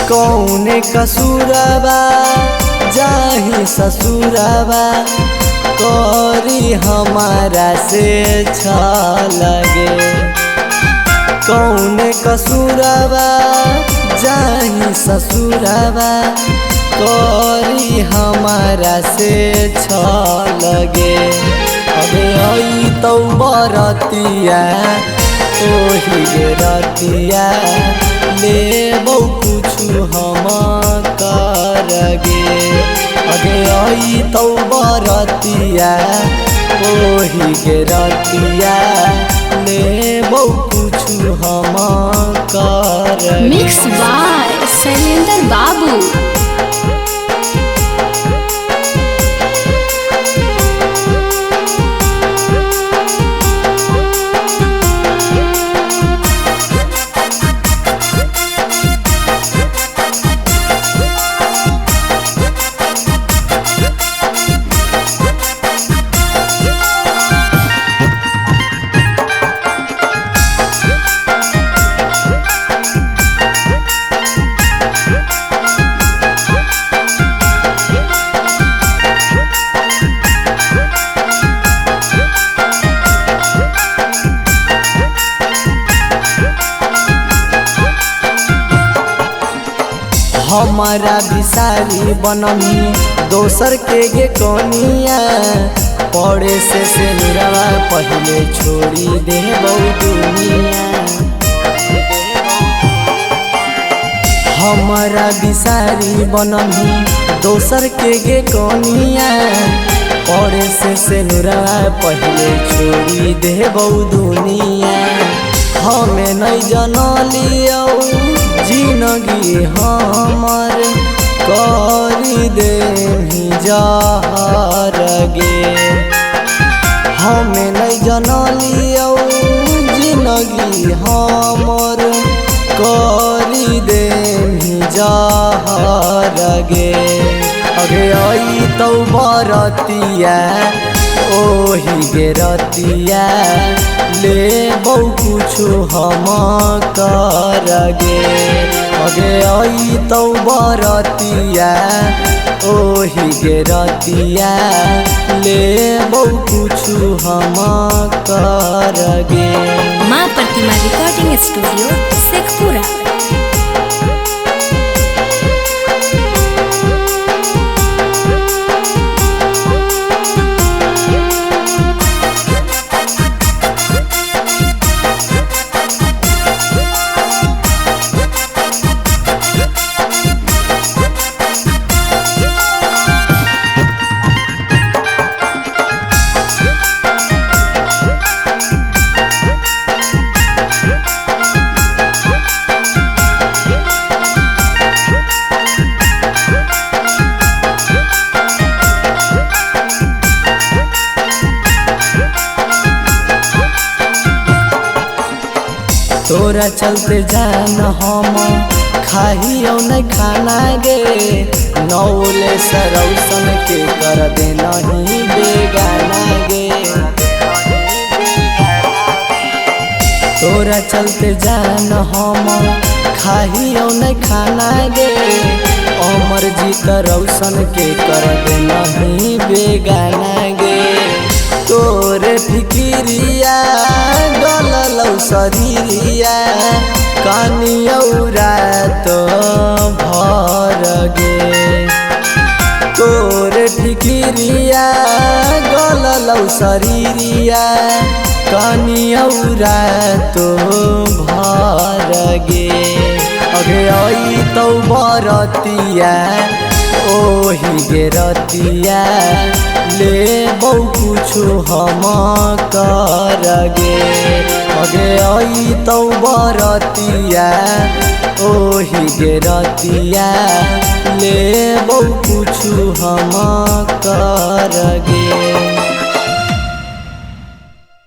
कौने कसूरबा जाही ससुरबा करी हमारा से लगे। कौने कसूरबा जाही ससुरबा करी हमारा से लगे। अबे आई तो बरतिया ओही गे रतिया लेबौ कुछु हम करगे। अगे आई तो बरतिया ओही गे रतिया लेबौ कुछु हम करगे। मिक्स बाय शैलेंद्र बाबू। हमारा बिसारी बनमी दोसर के गे कनिया पड़े से निरवा पहले छोड़ी देबौ दुनिया। हमारा बिसारी बनमी दोसर के गे कनिया पड़े से निरवा पहले छोड़ी देबौ दुनिया। हमें नहीं जनलियो जिंदगी हमर करी देही जहर गे। हमें नहीं जनलियो जिंदगी हमर करी देही जहर गे। अगे आई तो बरतिया ओही गे रतिया लेबौ कुछु हम करगे। अगे आई तो बरतिया ओही गे रतिया लेबौ कुछु हम करगे। माँ प्रतिमा रिकॉर्डिंग स्टूडियो शेखपुरा। तोरा चलते जान हम खाही और नहीं खाना गे। नौले सरौसन के कर दे नहीं बेगाना गे। तोरा चलते जान हम खाही और नहीं खाना गे। अमर जीत रौशन के कर दे नहीं बेगाना गे। तोरे फिकिरिया गललौ शरीरिया कानियौरा तो भर गे। तोरे फिकिरिया गललौ शरीरिया कानियौरा तो भर गे। अगे आई तो बरतिया ओही गे रतिया लेबौ कुछु हम करगे। अगे आई तो बरतिया ओही गे रतिया लेबौ कुछु हम करगे।